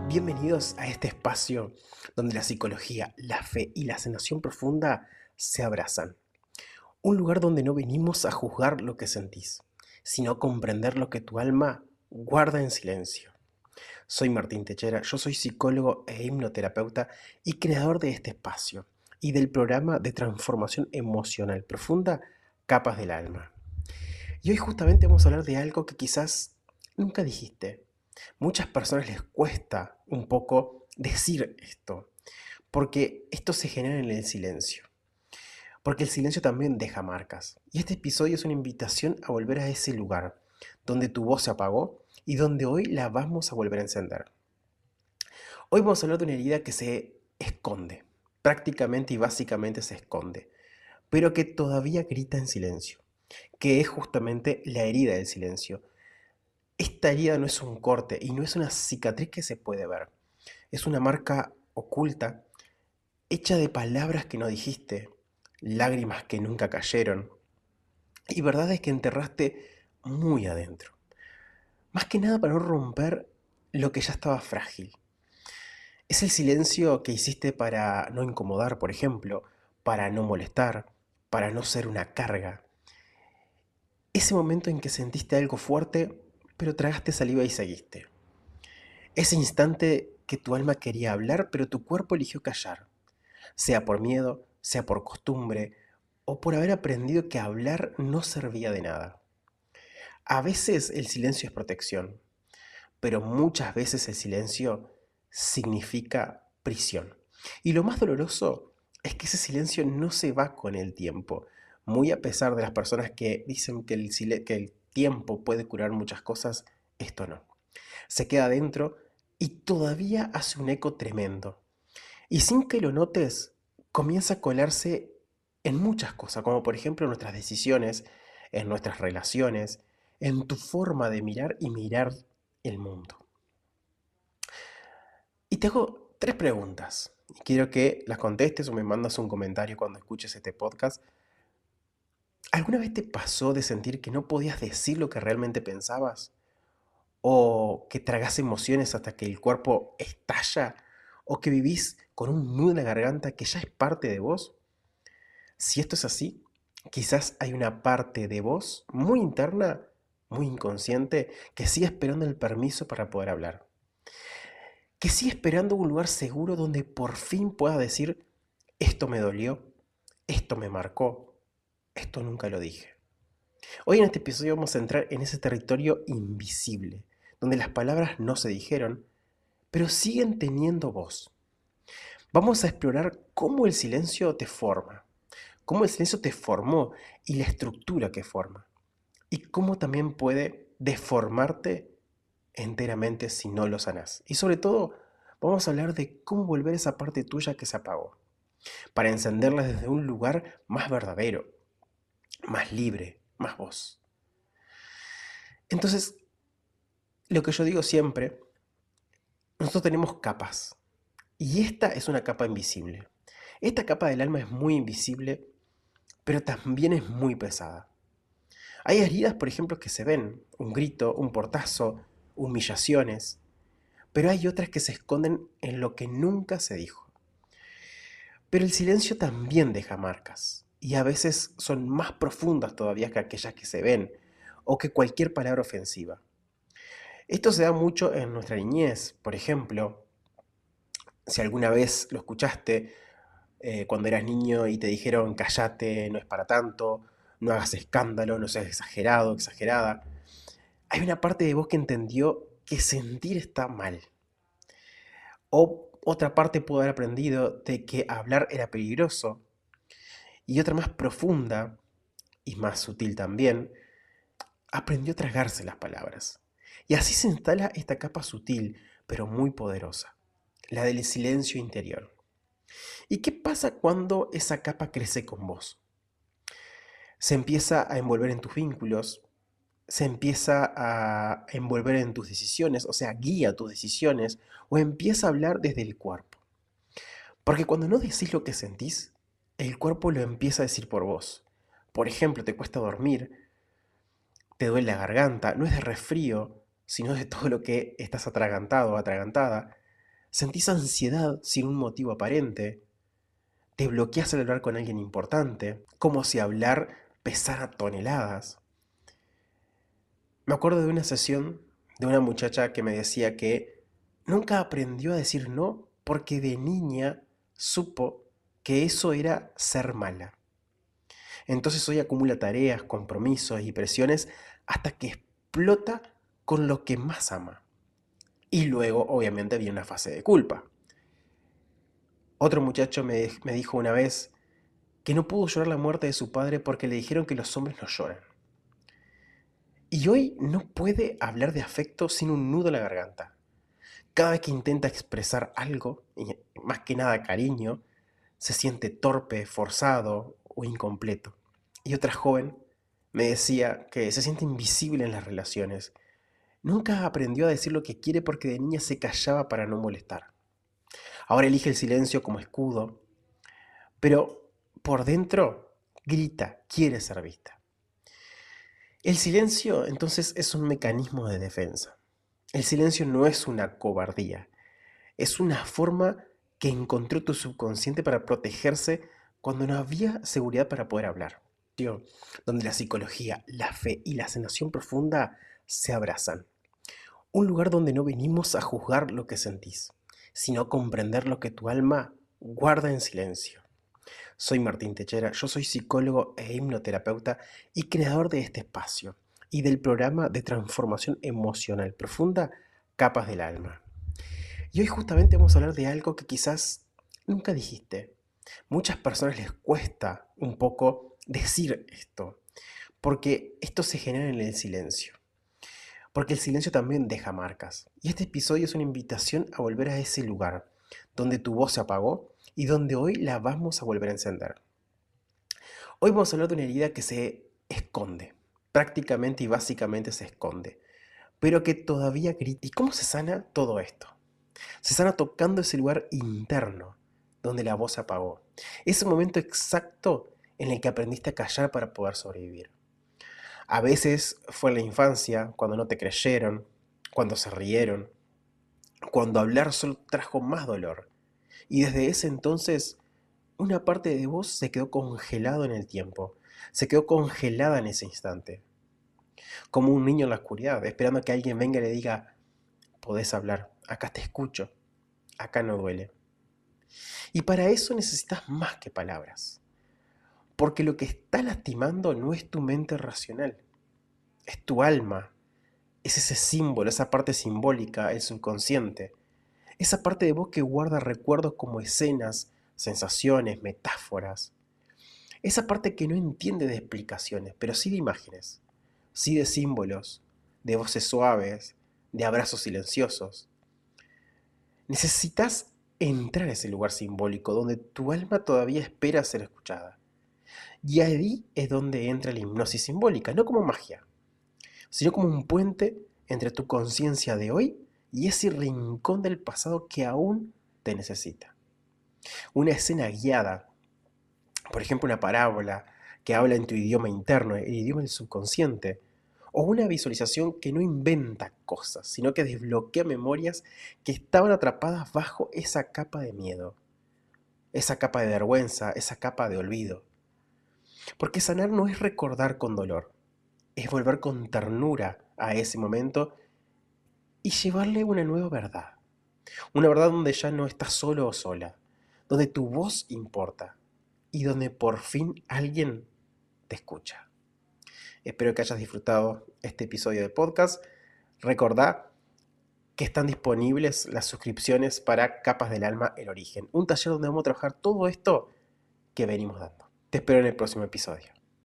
Bienvenidos a este espacio donde la psicología, la fe y la sanación profunda se abrazan. Un lugar donde no venimos a juzgar lo que sentís, sino a comprender lo que tu alma guarda en silencio. Soy Martín Techera, yo soy psicólogo e hipnoterapeuta y creador de este espacio y del programa de transformación emocional profunda Capas del Alma. Y hoy justamente vamos a hablar de algo que quizás nunca dijiste. Muchas personas les cuesta un poco decir esto, porque esto se genera en el silencio, porque el silencio también deja marcas. Y este episodio es una invitación a volver a ese lugar donde tu voz se apagó y donde hoy la vamos a volver a encender. Hoy vamos a hablar de una herida que se esconde, prácticamente y básicamente se esconde, pero que todavía grita en silencio, que es justamente la herida del silencio. Esta herida no es un corte y no es una cicatriz que se puede ver. Es una marca oculta, hecha de palabras que no dijiste, lágrimas que nunca cayeron y verdades que enterraste muy adentro. Más que nada para no romper lo que ya estaba frágil. Es el silencio que hiciste para no incomodar, por ejemplo, para no molestar, para no ser una carga. Ese momento en que sentiste algo fuerte, pero tragaste saliva y seguiste. Ese instante que tu alma quería hablar, pero tu cuerpo eligió callar, sea por miedo, sea por costumbre, o por haber aprendido que hablar no servía de nada. A veces el silencio es protección, pero muchas veces el silencio significa prisión. Y lo más doloroso es que ese silencio no se va con el tiempo, muy a pesar de las personas que dicen que que el tiempo puede curar muchas cosas, esto no. Se queda adentro y todavía hace un eco tremendo. Y sin que lo notes, comienza a colarse en muchas cosas, como por ejemplo en nuestras decisiones, en nuestras relaciones, en tu forma de mirar y mirar el mundo. Y te hago tres preguntas. Y quiero que las contestes o me mandas un comentario cuando escuches este podcast. ¿Alguna vez te pasó de sentir que no podías decir lo que realmente pensabas? ¿O que tragas emociones hasta que el cuerpo estalla? ¿O que vivís con un nudo en la garganta que ya es parte de vos? Si esto es así, quizás hay una parte de vos muy interna, muy inconsciente, que sigue esperando el permiso para poder hablar. Que sigue esperando un lugar seguro donde por fin pueda decir, esto me dolió, esto me marcó, esto nunca lo dije. Hoy en este episodio vamos a entrar en ese territorio invisible, donde las palabras no se dijeron, pero siguen teniendo voz. Vamos a explorar cómo el silencio te forma, cómo el silencio te formó y la estructura que forma, y cómo también puede deformarte enteramente si no lo sanás. Y sobre todo, vamos a hablar de cómo volver esa parte tuya que se apagó, para encenderla desde un lugar más verdadero, más libre, más vos. Entonces, lo que yo digo siempre, nosotros tenemos capas, y esta es una capa invisible. Esta capa del alma es muy invisible, pero también es muy pesada. Hay heridas, por ejemplo, que se ven, un grito, un portazo, humillaciones, pero hay otras que se esconden en lo que nunca se dijo. Pero el silencio también deja marcas, y a veces son más profundas todavía que aquellas que se ven, o que cualquier palabra ofensiva. Esto se da mucho en nuestra niñez, por ejemplo, si alguna vez lo escuchaste cuando eras niño y te dijeron cállate, no es para tanto, no hagas escándalo, no seas exagerado, exagerada. Hay una parte de vos que entendió que sentir está mal. O otra parte pudo haber aprendido de que hablar era peligroso. Y otra más profunda, y más sutil también, aprendió a tragarse las palabras. Y así se instala esta capa sutil, pero muy poderosa, la del silencio interior. ¿Y qué pasa cuando esa capa crece con vos? Se empieza a envolver en tus vínculos, se empieza a envolver en tus decisiones, o sea, guía tus decisiones, o empieza a hablar desde el cuerpo. Porque cuando no decís lo que sentís, el cuerpo lo empieza a decir por vos. Por ejemplo, te cuesta dormir, te duele la garganta, no es de resfrío, sino de todo lo que estás atragantado o atragantada. Sentís ansiedad sin un motivo aparente. Te bloqueas al hablar con alguien importante, como si hablar pesara toneladas. Me acuerdo de una sesión de una muchacha que me decía que nunca aprendió a decir no porque de niña supo que eso era ser mala. Entonces hoy acumula tareas, compromisos y presiones hasta que explota con lo que más ama. Y luego, obviamente, viene una fase de culpa. Otro muchacho me dijo una vez que no pudo llorar la muerte de su padre porque le dijeron que los hombres no lloran. Y hoy no puede hablar de afecto sin un nudo en la garganta. Cada vez que intenta expresar algo, y más que nada cariño, se siente torpe, forzado o incompleto. Y otra joven me decía que se siente invisible en las relaciones. Nunca aprendió a decir lo que quiere porque de niña se callaba para no molestar. Ahora elige el silencio como escudo, pero por dentro grita, quiere ser vista. El silencio entonces es un mecanismo de defensa. El silencio no es una cobardía, es una forma que encontró tu subconsciente para protegerse cuando no había seguridad para poder hablar. Donde la psicología, la fe y la sanación profunda se abrazan. Un lugar donde no venimos a juzgar lo que sentís, sino comprender lo que tu alma guarda en silencio. Soy Martín Techera, yo soy psicólogo e hipnoterapeuta y creador de este espacio y del programa de transformación emocional profunda Capas del Alma. Y hoy justamente vamos a hablar de algo que quizás nunca dijiste. Muchas personas les cuesta un poco decir esto, porque esto se genera en el silencio. Porque el silencio también deja marcas. Y este episodio es una invitación a volver a ese lugar donde tu voz se apagó y donde hoy la vamos a volver a encender. Hoy vamos a hablar de una herida que se esconde, prácticamente y básicamente se esconde, pero que todavía grita. ¿Y cómo se sana todo esto? Se sana tocando ese lugar interno donde la voz se apagó. Ese momento exacto en el que aprendiste a callar para poder sobrevivir. A veces fue en la infancia, cuando no te creyeron, cuando se rieron, cuando hablar solo trajo más dolor. Y desde ese entonces, una parte de vos se quedó congelado en el tiempo, se quedó congelada en ese instante, como un niño en la oscuridad, esperando que alguien venga y le diga, podés hablar, acá te escucho, acá no duele. Y para eso necesitas más que palabras, porque lo que está lastimando no es tu mente racional, es tu alma, es ese símbolo, esa parte simbólica, el subconsciente. Esa parte de vos que guarda recuerdos como escenas, sensaciones, metáforas. Esa parte que no entiende de explicaciones, pero sí de imágenes, sí de símbolos, de voces suaves, de abrazos silenciosos. Necesitas entrar a ese lugar simbólico donde tu alma todavía espera ser escuchada. Y ahí es donde entra la hipnosis simbólica, no como magia, sino como un puente entre tu conciencia de hoy y ese rincón del pasado que aún te necesita. Una escena guiada, por ejemplo una parábola que habla en tu idioma interno, el idioma del subconsciente, o una visualización que no inventa cosas, sino que desbloquea memorias que estaban atrapadas bajo esa capa de miedo, esa capa de vergüenza, esa capa de olvido. Porque sanar no es recordar con dolor, es volver con ternura a ese momento y llevarle una nueva verdad. Una verdad donde ya no estás solo o sola, donde tu voz importa y donde por fin alguien te escucha. Espero que hayas disfrutado este episodio de podcast. Recordá que están disponibles las suscripciones para Capas del Alma, el origen. Un taller donde vamos a trabajar todo esto que venimos dando. Te espero en el próximo episodio.